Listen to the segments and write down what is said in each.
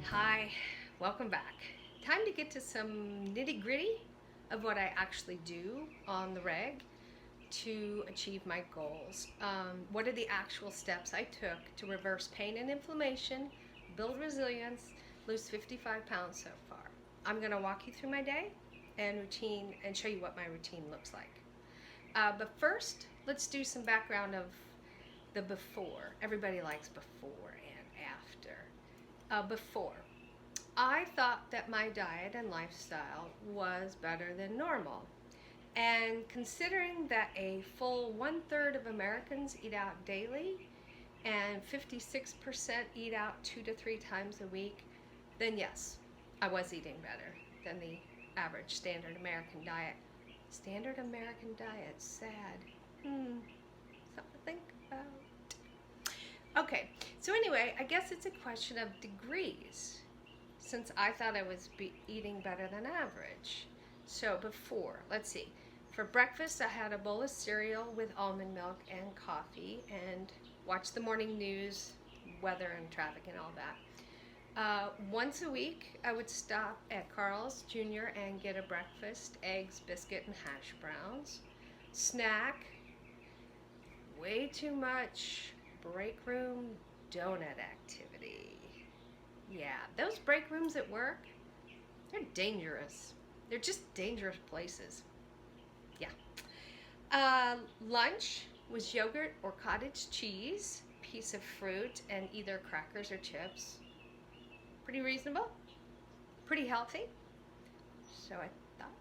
Hi, welcome back. Time to get to some nitty gritty of what I actually do on the reg to achieve my goals. What are the actual steps I took to reverse pain and inflammation, build resilience, lose 55 pounds so far? I'm going to walk you through my day and routine and show you what my routine looks like. But first, let's do some background of the before. Everybody likes before and after. Before, I thought that my diet and lifestyle was better than normal. And considering that a full 1/3 of Americans eat out daily and 56% eat out 2 to 3 times a week, then yes, I was eating better than the average standard American diet. Standard American diet, sad. Something to think about. Okay, so anyway, I guess it's a question of degrees since I thought I was eating better than average. So before, let's see, for breakfast I had a bowl of cereal with almond milk and coffee and watched the morning news, weather and traffic and all that. Once a week I would stop at Carl's Jr. and get a breakfast, eggs, biscuit, and hash browns. Snack, way too much break room donut activity. Yeah, those break rooms at work, they're dangerous. They're just dangerous places. Yeah. Lunch was yogurt or cottage cheese, piece of fruit, and either crackers or chips. Pretty reasonable, pretty healthy. So I thought.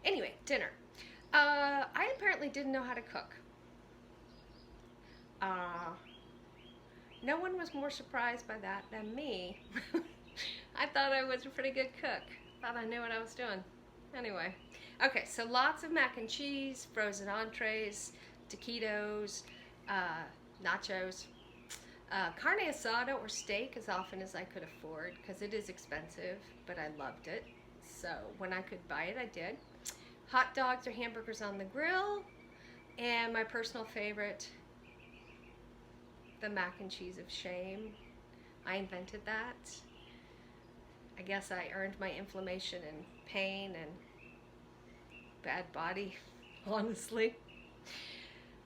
Anyway, dinner. I apparently didn't know how to cook. Uh, No one was more surprised by that than me. I thought I was a pretty good cook. Thought I knew what I was doing. Anyway, okay, so lots of mac and cheese, frozen entrees, taquitos, nachos, carne asada or steak as often as I could afford because it is expensive, but I loved it. So when I could buy it, I did. Hot dogs or hamburgers on the grill, and my personal favorite, the mac and cheese of shame. I invented that. I guess I earned my inflammation and pain and bad body, honestly.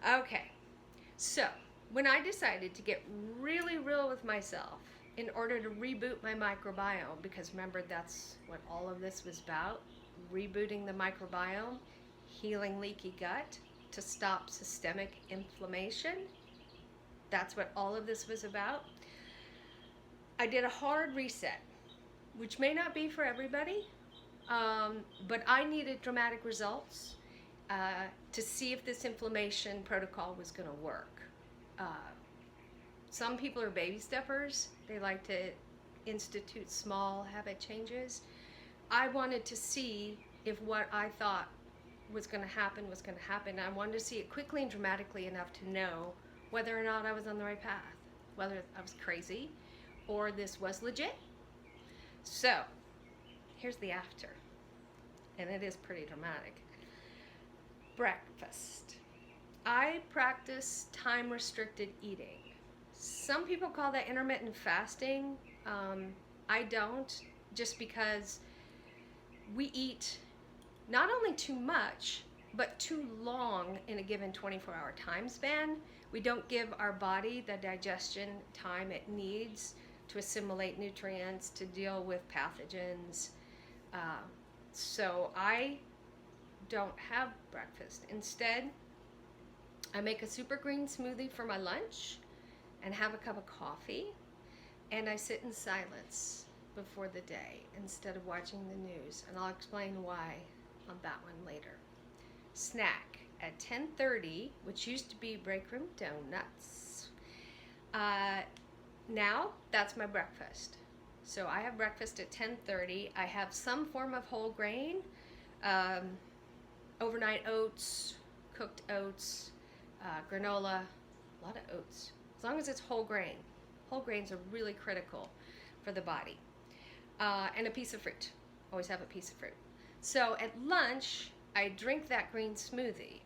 Okay, so when I decided to get really real with myself in order to reboot my microbiome, because remember that's what all of this was about, rebooting the microbiome, healing leaky gut to stop systemic inflammation. That's what all of this was about. I did a hard reset, which may not be for everybody, but I needed dramatic results to see if this inflammation protocol was going to work. Uh, some people are baby steppers. They like to institute small habit changes. I wanted to see if what I thought was going to happen was going to happen. I wanted to see it quickly and dramatically enough to know whether or not I was on the right path, whether I was crazy or this was legit. So here's the after, and it is pretty dramatic. Breakfast. I practice time restricted eating. Some people call that intermittent fasting. I don't, just because we eat not only too much, but too long in a given 24-hour time span. We don't give our body the digestion time it needs to assimilate nutrients, to deal with pathogens. So I don't have breakfast. Instead, I make a super green smoothie for my lunch and have a cup of coffee, and I sit in silence before the day instead of watching the news, and I'll explain why on that one later. Snack at 10:30, which used to be break room donuts. Now that's my breakfast. So I have breakfast at 10:30. I have some form of whole grain, um, overnight oats, cooked oats, granola, a lot of oats. As long as it's whole grain. Whole grains are really critical for the body. And a piece of fruit. Always have a piece of fruit. So at lunch, I drink that green smoothie.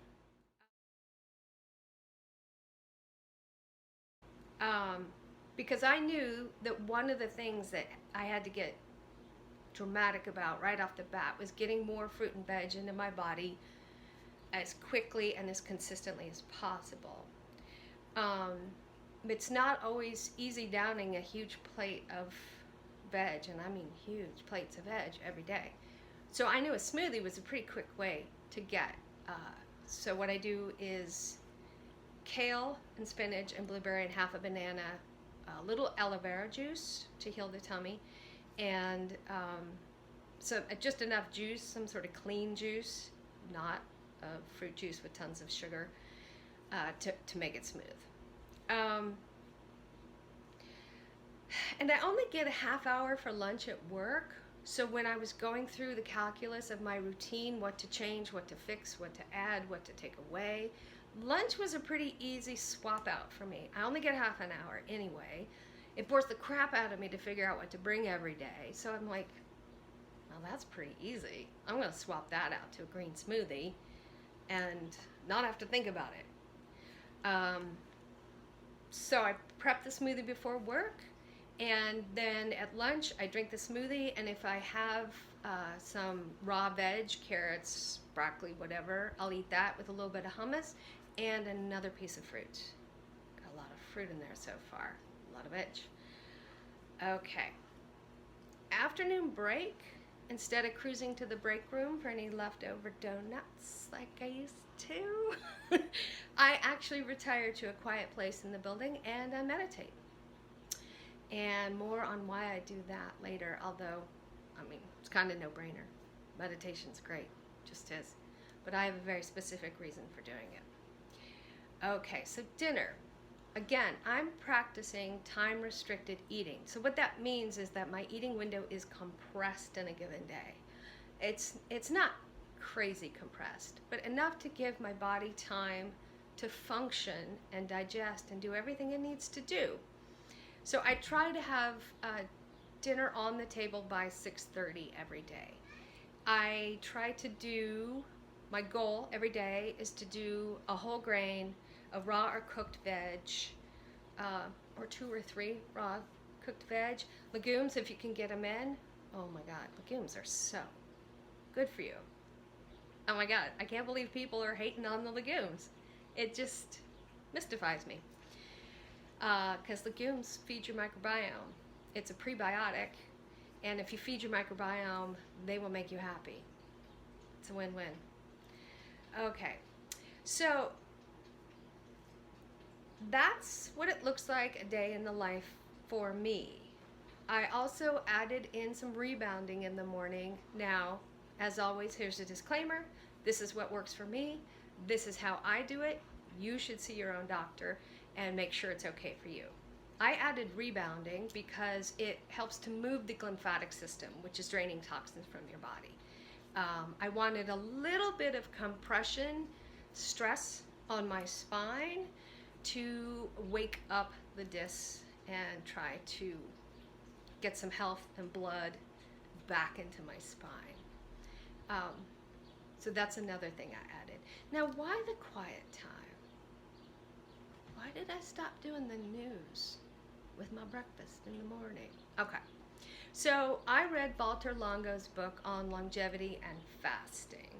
Um, because I knew that one of the things that I had to get dramatic about right off the bat was getting more fruit and veg into my body as quickly and as consistently as possible. It's not always easy downing a huge plate of veg, and I mean huge plates of veg every day. So I knew a smoothie was a pretty quick way to get. So what I do is kale and spinach and blueberry and half a banana, a little aloe vera juice to heal the tummy, and so just enough juice, some sort of clean juice, not a fruit juice with tons of sugar, to make it smooth. And I only get a half hour for lunch at work. So when I was going through the calculus of my routine, what to change, what to fix, what to add, what to take away, lunch was a pretty easy swap out for me. I only get half an hour anyway. It bores the crap out of me to figure out what to bring every day. So I'm like, well, that's pretty easy. I'm going to swap that out to a green smoothie and not have to think about it. So I prep the smoothie before work. And then at lunch, I drink the smoothie, and if I have some raw veg, carrots, broccoli, whatever, I'll eat that with a little bit of hummus and another piece of fruit. Got a lot of fruit in there so far, a lot of veg. Okay. Afternoon break, instead of cruising to the break room for any leftover donuts like I used to, I actually retire to a quiet place in the building and I meditate. And more on why I do that later, although, I mean, it's kind of no-brainer. Meditation's great, just is. But I have a very specific reason for doing it. Okay, so dinner. Again, I'm practicing time-restricted eating. So what that means is that my eating window is compressed in a given day. It's not crazy compressed, but enough to give my body time to function and digest and do everything it needs to do. So I try to have dinner on the table by 6:30 every day. I try to do, my goal every day is to do a whole grain, a raw or cooked veg, or 2 or 3 raw cooked veg. Legumes, if you can get them in. Oh my God, legumes are so good for you. Oh my God, I can't believe people are hating on the legumes. It just mystifies me. Because legumes feed your microbiome. It's a prebiotic, and if you feed your microbiome, they will make you happy. It's a win-win. Okay, so that's what it looks like a day in the life for me. I also added in some rebounding in the morning. Now, as always, here's a disclaimer. This is what works for me. This is how I do it. You should see your own doctor and make sure it's okay for you. I added rebounding because it helps to move the lymphatic system, which is draining toxins from your body. I wanted a little bit of compression, stress on my spine to wake up the discs and try to get some health and blood back into my spine. So that's another thing I added. Now, why the quiet time? Why did I stop doing the news with my breakfast in the morning? Okay, so I read Valter Longo's book on longevity and fasting.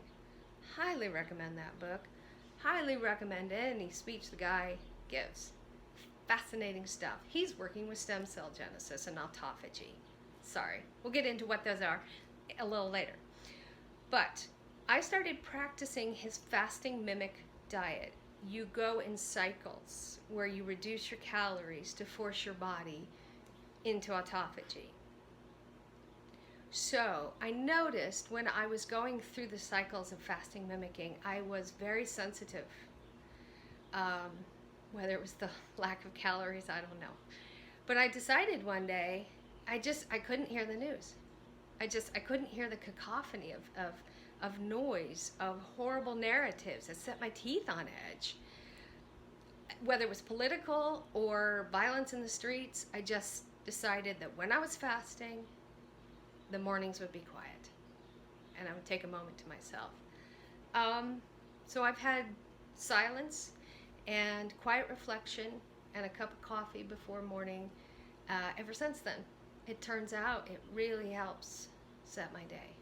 Highly recommend that book. Highly recommend any speech the guy gives. Fascinating stuff. He's working with stem cell genesis and autophagy. Sorry, we'll get into what those are a little later. But I started practicing his fasting mimic diet. You go in cycles where you reduce your calories to force your body into autophagy. So I noticed when I was going through the cycles of fasting mimicking, I was very sensitive. Whether it was the lack of calories, I don't know. But I decided one day, I couldn't hear the news. I couldn't hear the cacophony of noise, of horrible narratives that set my teeth on edge. Whether it was political or violence in the streets, I just decided that when I was fasting, the mornings would be quiet and I would take a moment to myself. So I've had silence and quiet reflection and a cup of coffee before morning ever since then. It turns out it really helps set my day.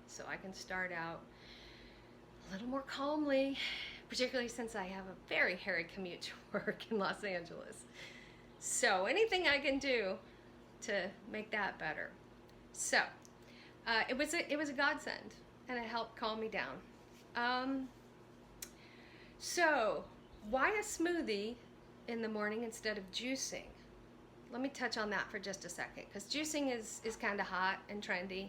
So I can start out a little more calmly, particularly since I have a very hairy commute to work in Los Angeles. So anything I can do to make that better. So it was a godsend, and it helped calm me down. So why a smoothie in the morning instead of juicing? Let me touch on that for just a second, because juicing is kind of hot and trendy.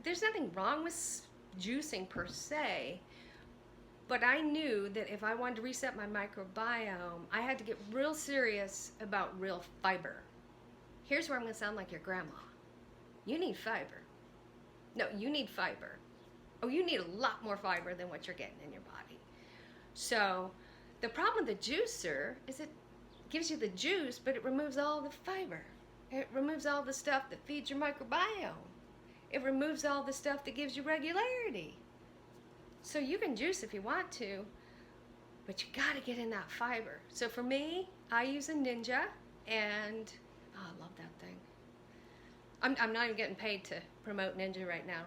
There's nothing wrong with juicing per se, but I knew that if I wanted to reset my microbiome, I had to get real serious about real fiber. Here's where I'm going to sound like your grandma. You need fiber. No, you need fiber. Oh, you need a lot more fiber than what you're getting in your body. So the problem with the juicer is it gives you the juice, but it removes all the fiber. It removes all the stuff that feeds your microbiome. It removes all the stuff that gives you regularity. So you can juice if you want to, but you gotta get in that fiber. So for me, I use a Ninja, and oh, I love that thing. I'm not even getting paid to promote Ninja right now,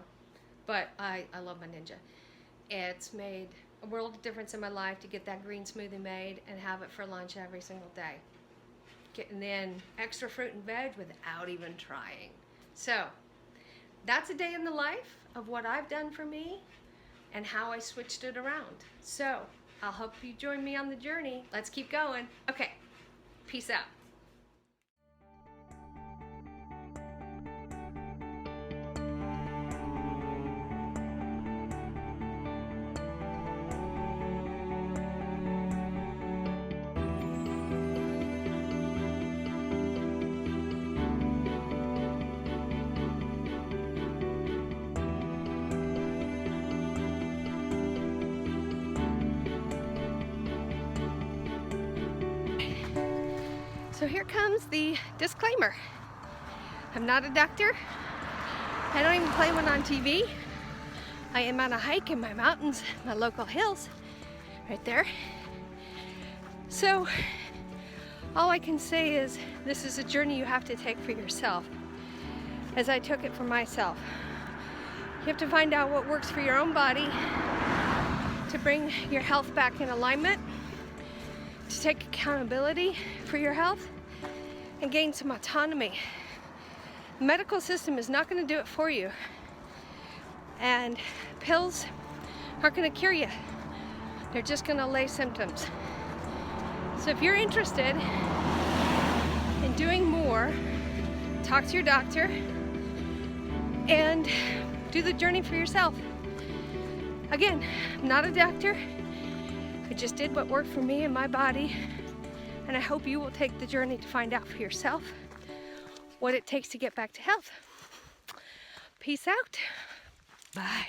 but I love my Ninja. It's made a world of difference in my life to get that green smoothie made and have it for lunch every single day. Getting in extra fruit and veg without even trying. So that's a day in the life of what I've done for me and how I switched it around. So I'll hope you join me on the journey. Let's keep going. Okay, peace out. So here comes the disclaimer. I'm not a doctor. I don't even play one on TV. I am on a hike in my mountains, my local hills, right there. So all I can say is this is a journey you have to take for yourself, as I took it for myself. You have to find out what works for your own body to bring your health back in alignment, to take accountability for your health, and gain some autonomy. The medical system is not going to do it for you, and pills aren't going to cure you. They're just going to allay symptoms. So if you're interested in doing more, talk to your doctor and do the journey for yourself. Again, I'm not a doctor. I just did what worked for me and my body, and I hope you will take the journey to find out for yourself what it takes to get back to health. Peace out. Bye.